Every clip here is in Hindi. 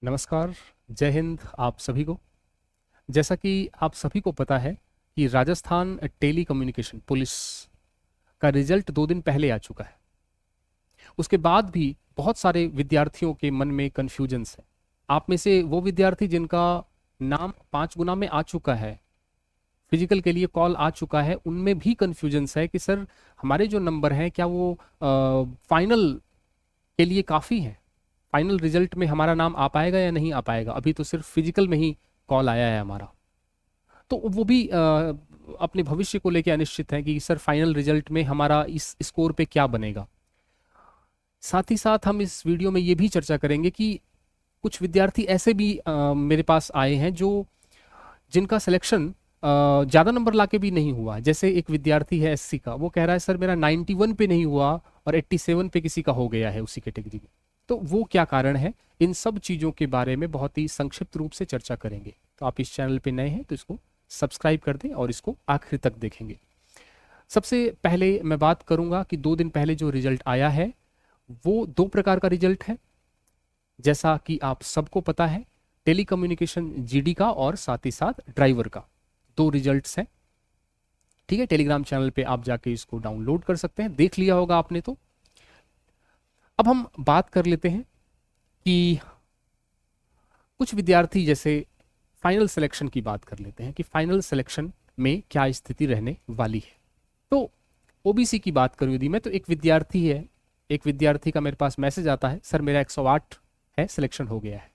नमस्कार। जय हिंद आप सभी को। जैसा कि आप सभी को पता है कि राजस्थान टेली कम्युनिकेशन पुलिस का रिजल्ट 2 दिन पहले आ चुका है। उसके बाद भी बहुत सारे विद्यार्थियों के मन में कन्फ्यूजन्स है। आप में से वो विद्यार्थी जिनका नाम 5 गुना में आ चुका है, फिजिकल के लिए कॉल आ चुका है, उनमें भी कन्फ्यूजन्स है कि सर हमारे जो नंबर हैं क्या वो फाइनल के लिए काफ़ी हैं। फाइनल रिजल्ट में हमारा नाम आ पाएगा या नहीं आ पाएगा। अभी तो सिर्फ फिजिकल में ही कॉल आया है हमारा। तो वो भी अपने भविष्य को लेकर अनिश्चित है कि सर फाइनल रिजल्ट में हमारा इस स्कोर पे क्या बनेगा। साथ ही साथ हम इस वीडियो में ये भी चर्चा करेंगे कि कुछ विद्यार्थी ऐसे भी मेरे पास आए हैं जो जिनका सिलेक्शन ज़्यादा नंबर लाके भी नहीं हुआ। जैसे एक विद्यार्थी है एससी का, वो कह रहा है सर मेरा 91 पे नहीं हुआ और 87 पे किसी का हो गया है उसी कैटेगरी में। तो वो क्या कारण है, इन सब चीज़ों के बारे में बहुत ही संक्षिप्त रूप से चर्चा करेंगे। तो आप इस चैनल पे नए हैं तो इसको सब्सक्राइब कर दें और इसको आखिर तक देखेंगे। सबसे पहले मैं बात करूंगा कि 2 दिन पहले जो रिजल्ट आया है वो 2 प्रकार का रिजल्ट है। जैसा कि आप सबको पता है, टेलीकम्युनिकेशन जीडी का और साथ ही साथ ड्राइवर का 2 रिजल्ट्स हैं। ठीक है, टेलीग्राम चैनल पे आप जाके इसको डाउनलोड कर सकते हैं, देख लिया होगा आपने। तो अब हम बात कर लेते हैं कि कुछ विद्यार्थी जैसे फाइनल सिलेक्शन की बात कर लेते हैं कि फाइनल सिलेक्शन में क्या स्थिति रहने वाली है। तो ओबीसी की बात करूं यदि मैं, तो एक विद्यार्थी है, एक विद्यार्थी का मेरे पास मैसेज आता है सर मेरा 108 है, सिलेक्शन हो गया है।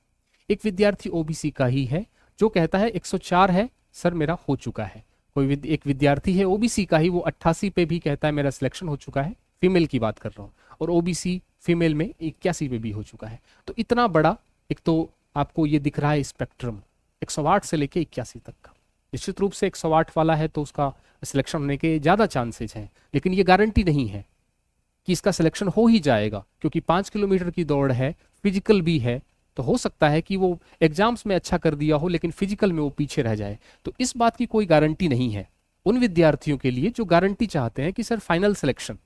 एक विद्यार्थी ओबीसी का ही है जो कहता है 104 है सर मेरा हो चुका है। एक विद्यार्थी है ओबीसी का ही, वो 88 पे भी कहता है मेरा सिलेक्शन हो चुका है। फीमेल की बात कर रहा हूँ, और ओबीसी फीमेल में 81 पे भी हो चुका है। तो इतना बड़ा एक तो आपको ये दिख रहा है स्पेक्ट्रम 108 से लेके 81 तक का। निश्चित रूप से 108 वाला है तो उसका सिलेक्शन होने के ज़्यादा चांसेज हैं, लेकिन ये गारंटी नहीं है कि इसका सिलेक्शन हो ही जाएगा, क्योंकि 5 किलोमीटर की दौड़ है, फिजिकल भी है। तो हो सकता है कि वो एग्जाम्स में अच्छा कर दिया हो लेकिन फिजिकल में वो पीछे रह जाए। तो इस बात की कोई गारंटी नहीं है उन विद्यार्थियों के लिए जो गारंटी चाहते हैं कि सर फाइनल सिलेक्शन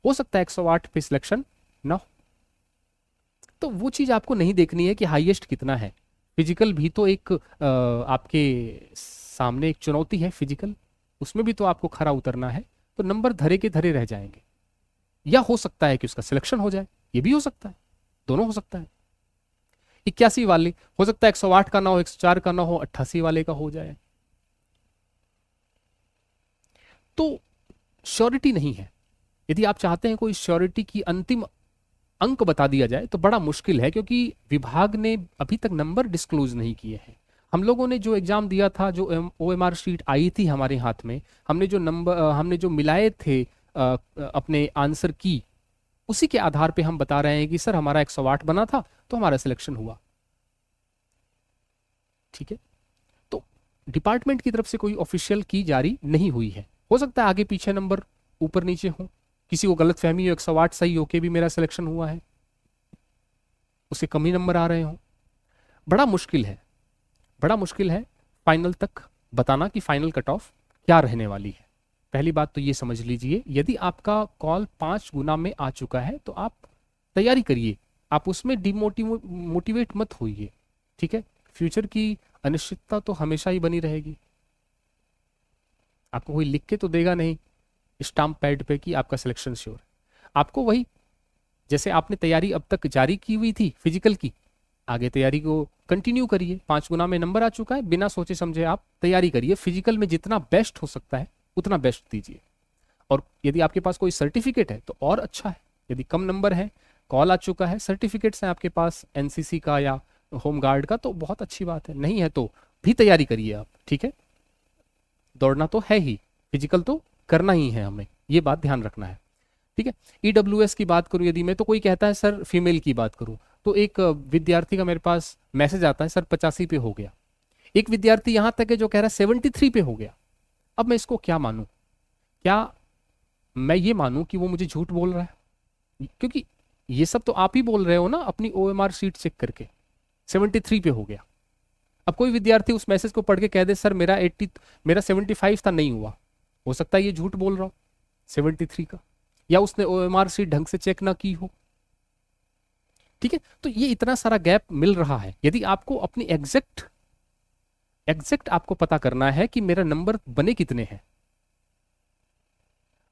हो सकता है 108 पे सिलेक्शन ना हो। तो वो चीज़ आपको नहीं देखनी है कि हाईएस्ट कितना है। फिजिकल भी तो एक आपके सामने एक चुनौती है फिजिकल, उसमें भी तो आपको खरा उतरना है। तो नंबर धरे के धरे रह जाएंगे, या हो सकता है कि उसका सिलेक्शन हो जाए, ये भी हो सकता है, दोनों हो सकता है। 81 वाले हो सकता है 108 का ना हो, 104 का ना हो, 88 वाले का हो जाए। तो श्योरिटी नहीं है। यदि आप चाहते हैं कोई श्योरिटी की अंतिम अंक बता दिया जाए तो बड़ा मुश्किल है, क्योंकि विभाग ने अभी तक नंबर डिस्क्लोज नहीं किए हैं। हम लोगों ने जो एग्जाम दिया था, जो ओएमआर शीट आई थी हमारे हाथ में, हमने जो नंबर हमने जो मिलाए थे अपने आंसर की, उसी के आधार पे हम बता रहे हैं कि सर हमारा 108 बना था तो हमारा सिलेक्शन हुआ। ठीक है, तो डिपार्टमेंट की तरफ से कोई ऑफिशियल की जारी नहीं हुई है। हो सकता है आगे पीछे नंबर ऊपर नीचे हो, किसी को गलत फहमी हो 108 सही होके भी मेरा सिलेक्शन हुआ है, उससे कम ही नंबर आ रहे हो। बड़ा मुश्किल है, बड़ा मुश्किल है फाइनल तक बताना कि फाइनल कट ऑफ क्या रहने वाली है। पहली बात तो ये समझ लीजिए, यदि आपका कॉल 5 गुना में आ चुका है तो आप तैयारी करिए, आप उसमें डिमोटिवेट मत होइए। ठीक है, फ्यूचर की अनिश्चितता तो हमेशा ही बनी रहेगी। आपको कोई लिख के तो देगा नहीं स्टाम्प पैड पे कि आपका सिलेक्शन श्योर है। आपको वही, जैसे आपने तैयारी अब तक जारी की हुई थी फिजिकल की, आगे तैयारी को कंटिन्यू करिए। 5 गुना में नंबर आ चुका है, बिना सोचे समझे आप तैयारी करिए। फिजिकल में जितना बेस्ट हो सकता है उतना बेस्ट दीजिए। और यदि आपके पास कोई सर्टिफिकेट है तो और अच्छा है। यदि कम नंबर है, कॉल आ चुका है, सर्टिफिकेट्स हैं आपके पास एनसीसी का या होम गार्ड का, तो बहुत अच्छी बात है। नहीं है तो भी तैयारी करिए आप। ठीक है, दौड़ना तो है ही, फिजिकल तो करना ही है हमें, ये बात ध्यान रखना है। ठीक है, ईडब्ल्यूएस की बात करूं यदि मैं, तो कोई कहता है सर फीमेल की बात करूं, तो एक विद्यार्थी का मेरे पास मैसेज आता है सर 85 पे हो गया। एक विद्यार्थी यहां तक है जो कह रहा है 73 पे हो गया। अब मैं इसको क्या मानूं? क्या मैं ये मानूं कि वो मुझे झूठ बोल रहा है? क्योंकि ये सब तो आप ही बोल रहे हो ना अपनी ओएमआर शीट चेक करके 73 पे हो गया। अब कोई विद्यार्थी उस मैसेज को पढ़ के कह दे सर मेरा 75 था, नहीं हुआ। हो सकता है ये झूठ बोल रहा हो 73 का, या उसने ओएमआर शीट ढंग से चेक ना की हो। ठीक है, तो ये इतना सारा गैप मिल रहा है। यदि आपको अपनी एग्जैक्ट आपको पता करना है कि मेरा नंबर बने कितने हैं,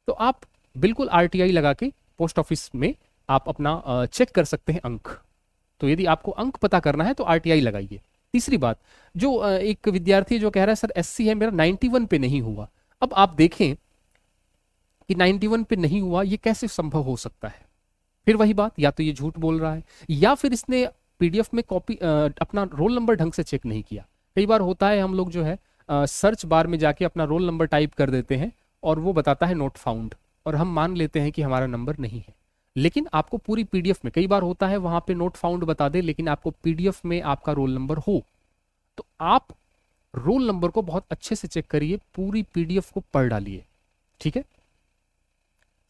तो आप बिल्कुल आरटीआई लगा के पोस्ट ऑफिस में आप अपना चेक कर सकते हैं अंक। तो यदि आपको अंक पता करना है तो आरटीआई लगाइए। तीसरी बात, जो एक विद्यार्थी जो कह रहा है सर एससी है मेरा 91 पे नहीं हुआ, अब आप देखें कि 91 पे नहीं हुआ ये कैसे संभव हो सकता है। फिर वही बात, या तो ये झूठ बोल रहा है या फिर इसने पीडीएफ में कॉपी अपना रोल नंबर ढंग से चेक नहीं किया। कई बार होता है हम लोग जो है सर्च बार में जाके अपना रोल नंबर टाइप कर देते हैं और वो बताता है नोट फाउंड, और हम मान लेते हैं कि हमारा नंबर नहीं है। लेकिन आपको पूरी पीडीएफ में, कई बार होता है वहां पे नोट फाउंड बता दे लेकिन आपको पीडीएफ में आपका रोल नंबर हो, तो आप रोल नंबर को बहुत अच्छे से चेक करिए, पूरी पीडीएफ को पढ़ डालिए। ठीक है,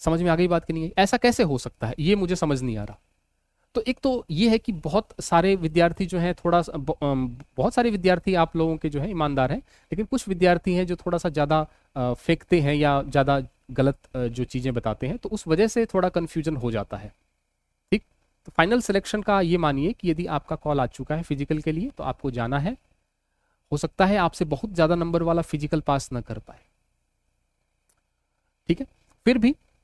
समझ में आ गई बात कि नहीं? ऐसा कैसे हो सकता है ये मुझे समझ नहीं आ रहा। तो एक तो ये है कि बहुत सारे विद्यार्थी जो हैं बहुत सारे विद्यार्थी आप लोगों के जो है ईमानदार हैं, लेकिन कुछ विद्यार्थी हैं जो थोड़ा सा ज़्यादा फेंकते हैं या ज़्यादा गलत जो चीज़ें बताते हैं, तो उस वजह से थोड़ा कन्फ्यूजन हो जाता है। ठीक, तो फाइनल सिलेक्शन का ये मानिए कि यदि आपका कॉल आ चुका है फिजिकल के लिए तो आपको जाना है। हो सकता है आपसे बहुत ज़्यादा नंबर वाला फिजिकल पास न कर पाए। ठीक है,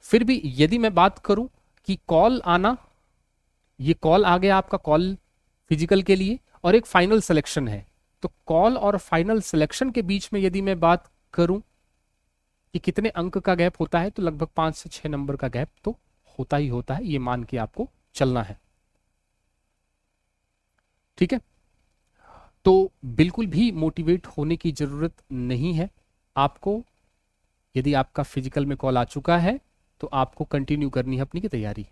फिर भी यदि मैं बात करूं कि कॉल आना, ये कॉल आ गया आपका कॉल फिजिकल के लिए और एक फाइनल सिलेक्शन है, तो कॉल और फाइनल सिलेक्शन के बीच में यदि मैं बात करूं कि कितने अंक का गैप होता है, तो लगभग 5 से 6 नंबर का गैप तो होता ही होता है, ये मान के आपको चलना है। ठीक है, तो बिल्कुल भी मोटिवेट होने की जरूरत नहीं है आपको। यदि आपका फिजिकल में कॉल आ चुका है तो आपको कंटिन्यू करनी है अपनी की तैयारी।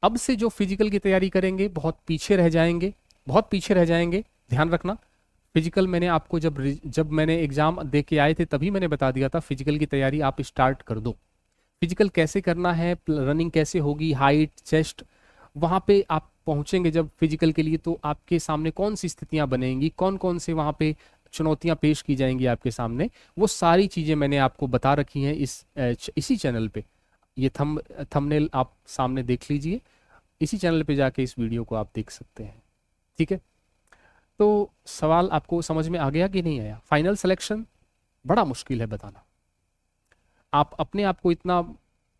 अब से जो फिजिकल की तैयारी करेंगे बहुत पीछे रह जाएंगे, बहुत पीछे रह जाएंगे। ध्यान रखना, फिजिकल मैंने आपको जब मैंने एग्जाम दे के आए थे तभी मैंने बता दिया था फिजिकल की तैयारी आप स्टार्ट कर दो। फिजिकल कैसे करना है, रनिंग कैसे होगी, हाइट, चेस्ट, वहाँ पे आप पहुँचेंगे जब फिजिकल के लिए तो आपके सामने कौन सी स्थितियाँ बनेंगी, कौन कौन से वहाँ पे चुनौतियाँ पेश की जाएंगी आपके सामने, वो सारी चीज़ें मैंने आपको बता रखी हैं इसी चैनल पे। ये थंबनेल आप सामने देख लीजिए, इसी चैनल पे जाके इस वीडियो को आप देख सकते हैं। ठीक है, तो सवाल आपको समझ में आ गया कि नहीं आया? फाइनल सिलेक्शन बड़ा मुश्किल है बताना। आप अपने आप को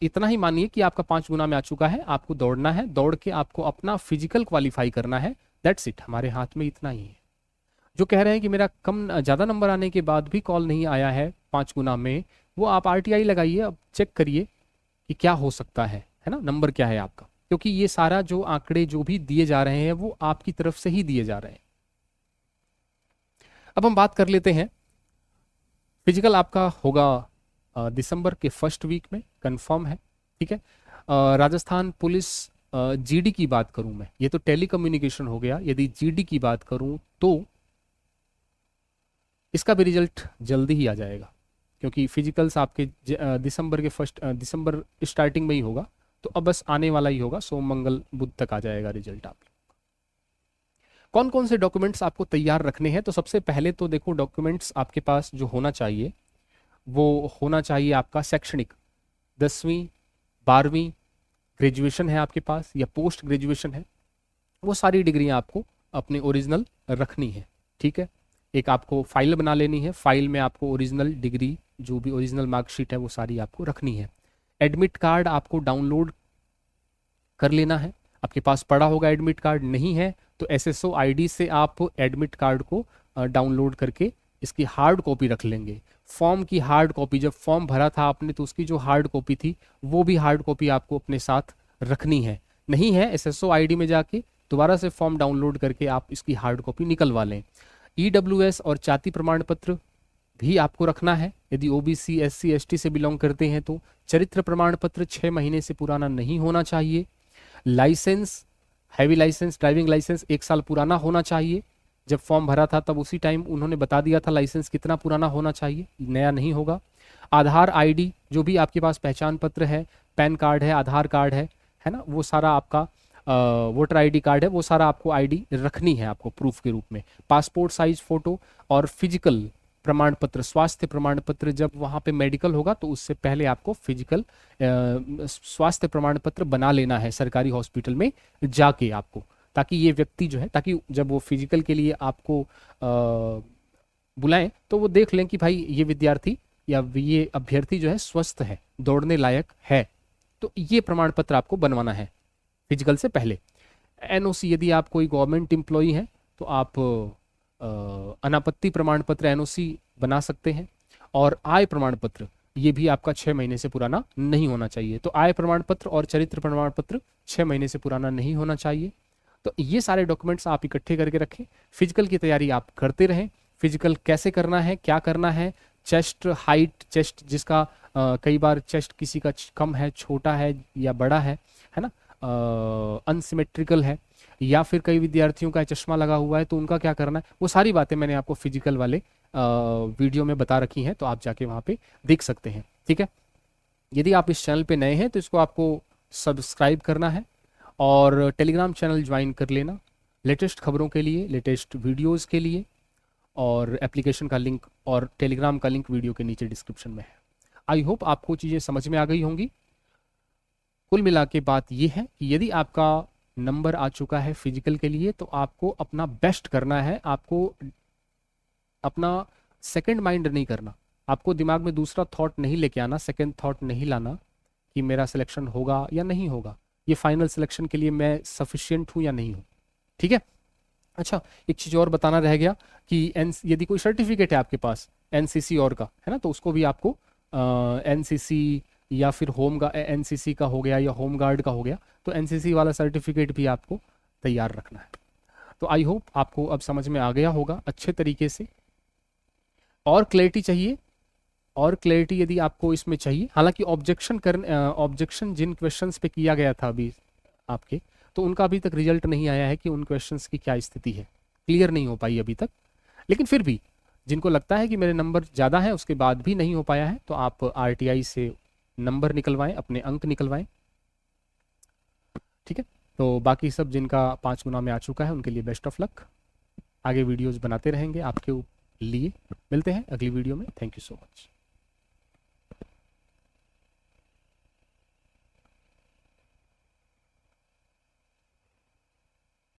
इतना ही मानिए कि आपका 5 गुना में आ चुका है, आपको दौड़ना है, दौड़ के आपको अपना फिजिकल क्वालिफाई करना है, दैट्स इट। हमारे हाथ में इतना ही है। जो कह रहे हैं कि मेरा ज़्यादा नंबर आने के बाद भी कॉल नहीं आया है 5 गुना में, वो आप आरटीआई लगाइए, अब चेक करिए कि क्या हो सकता है ना, नंबर क्या है आपका, क्योंकि ये सारा जो आंकड़े जो भी दिए जा रहे हैं वो आपकी तरफ से ही दिए जा रहे हैं। अब हम बात कर लेते हैं, फिजिकल आपका होगा दिसंबर के फर्स्ट वीक में, कंफर्म है। ठीक है, राजस्थान पुलिस जीडी की बात करूं मैं, ये तो टेलीकम्युनिकेशन हो गया। यदि जीडी की बात करूं तो इसका भी रिजल्ट जल्दी ही आ जाएगा, क्योंकि फिजिकल्स आपके दिसंबर स्टार्टिंग में ही होगा, तो अब बस आने वाला ही होगा, सोम मंगल बुध तक आ जाएगा रिजल्ट। आप कौन कौन से डॉक्यूमेंट्स आपको तैयार रखने हैं, तो सबसे पहले तो देखो डॉक्यूमेंट्स आपके पास जो होना चाहिए वो होना चाहिए आपका शैक्षणिक, 10वीं 12वीं ग्रेजुएशन है आपके पास या पोस्ट ग्रेजुएशन है, वो सारी डिग्रियां आपको अपने ओरिजिनल रखनी है। ठीक है, एक आपको फाइल बना लेनी है, फाइल में आपको ओरिजिनल डिग्री जो भी ओरिजिनल मार्कशीट है वो सारी आपको रखनी है। एडमिट कार्ड आपको डाउनलोड कर लेना है, आपके पास पड़ा होगा एडमिट कार्ड, नहीं है तो एसएसओ आईडी से आप एडमिट कार्ड को डाउनलोड करके इसकी हार्ड कॉपी रख लेंगे। फॉर्म की हार्ड कॉपी, जब फॉर्म भरा था आपने तो उसकी जो हार्ड कॉपी थी वो भी हार्ड कॉपी आपको अपने साथ रखनी है। नहीं है, एसएसओ आईडी में जाके दोबारा से फॉर्म डाउनलोड करके आप इसकी हार्ड कॉपी निकलवा लें। ईडब्ल्यूएस और जाति प्रमाण पत्र भी आपको रखना है, यदि ओबीसी एससी एसटी से बिलोंग करते हैं तो। चरित्र प्रमाण पत्र 6 महीने से पुराना नहीं होना चाहिए। License, heavy license, driving license 1 साल पुराना होना चाहिए। जब फॉर्म भरा था तब उसी टाइम उन्होंने बता दिया था लाइसेंस कितना पुराना होना चाहिए, नया नहीं होगा। आधार आईडी, जो भी आपके पास पहचान पत्र है, पैन कार्ड है, आधार कार्ड है ना, वो सारा आपका वोटर आईडी कार्ड है, वो सारा आपको आईडी रखनी है आपको प्रूफ के रूप में। पासपोर्ट साइज फोटो और फिजिकल प्रमाण पत्र, स्वास्थ्य प्रमाण पत्र, जब वहाँ पे मेडिकल होगा तो उससे पहले आपको फिजिकल स्वास्थ्य प्रमाण पत्र बना लेना है सरकारी हॉस्पिटल में जाके आपको, ताकि ये व्यक्ति जो है, ताकि जब वो फिजिकल के लिए आपको बुलाएं तो वो देख लें कि भाई ये विद्यार्थी या ये अभ्यर्थी जो है स्वस्थ है, दौड़ने लायक है। तो ये प्रमाण पत्र आपको बनवाना है फिजिकल से पहले। एनओसी, यदि आप कोई गवर्नमेंट एम्प्लॉई हैं तो आप अनापत्ति प्रमाण पत्र एनओसी बना सकते हैं। और आय प्रमाण पत्र, ये भी आपका 6 महीने से पुराना नहीं होना चाहिए। तो आय प्रमाण पत्र और चरित्र प्रमाण पत्र 6 महीने से पुराना नहीं होना चाहिए। तो ये सारे डॉक्यूमेंट्स आप इकट्ठे करके रखें। फिजिकल की तैयारी आप करते रहें। फिजिकल कैसे करना है, क्या करना है, चेस्ट हाइट, चेस्ट जिसका कई बार चेस्ट किसी का कम है, छोटा है या बड़ा है ना, अनसिमेट्रिकल है, या फिर कई विद्यार्थियों का चश्मा लगा हुआ है तो उनका क्या करना है, वो सारी बातें मैंने आपको फिजिकल वाले वीडियो में बता रखी हैं, तो आप जाके वहाँ पे देख सकते हैं। ठीक है, यदि आप इस चैनल पे नए हैं तो इसको आपको सब्सक्राइब करना है और टेलीग्राम चैनल ज्वाइन कर लेना लेटेस्ट खबरों के लिए, लेटेस्ट वीडियोज़ के लिए। और एप्लीकेशन का लिंक और टेलीग्राम का लिंक वीडियो के नीचे डिस्क्रिप्शन में है। आई होप आपको चीज़ें समझ में आ गई होंगी। कुल मिला के बात यह है कि यदि आपका नंबर आ चुका है फिजिकल के लिए तो आपको अपना बेस्ट करना है। आपको अपना सेकंड माइंड नहीं करना, आपको दिमाग में दूसरा थॉट नहीं लेके आना, सेकंड थॉट नहीं लाना कि मेरा सिलेक्शन होगा या नहीं होगा, ये फाइनल सिलेक्शन के लिए मैं सफिशिएंट हूँ या नहीं हूँ। ठीक है। अच्छा, एक चीज़ और बताना रह गया कि यदि कोई सर्टिफिकेट है आपके पास एनसीसी और का है ना, तो उसको भी आपको एनसीसी या फिर एनसीसी का हो गया या होम गार्ड का हो गया, तो एनसीसी वाला सर्टिफिकेट भी आपको तैयार रखना है। तो आई होप आपको अब समझ में आ गया होगा अच्छे तरीके से। और क्लैरिटी चाहिए, और क्लैरिटी यदि आपको इसमें चाहिए, हालांकि ऑब्जेक्शन जिन क्वेश्चंस पे किया गया था अभी आपके, तो उनका अभी तक रिजल्ट नहीं आया है कि उन क्वेश्चंस की क्या स्थिति है, क्लियर नहीं हो पाई अभी तक। लेकिन फिर भी जिनको लगता है कि मेरे नंबर ज़्यादा है उसके बाद भी नहीं हो पाया है, तो आप आरटीआई से नंबर निकलवाएं, अपने अंक निकलवाएं। ठीक है, तो बाकी सब जिनका 5 गुना में आ चुका है उनके लिए बेस्ट ऑफ लक। आगे वीडियोज़ बनाते रहेंगे आपके लिए। मिलते हैं अगली वीडियो में। Thank you so much.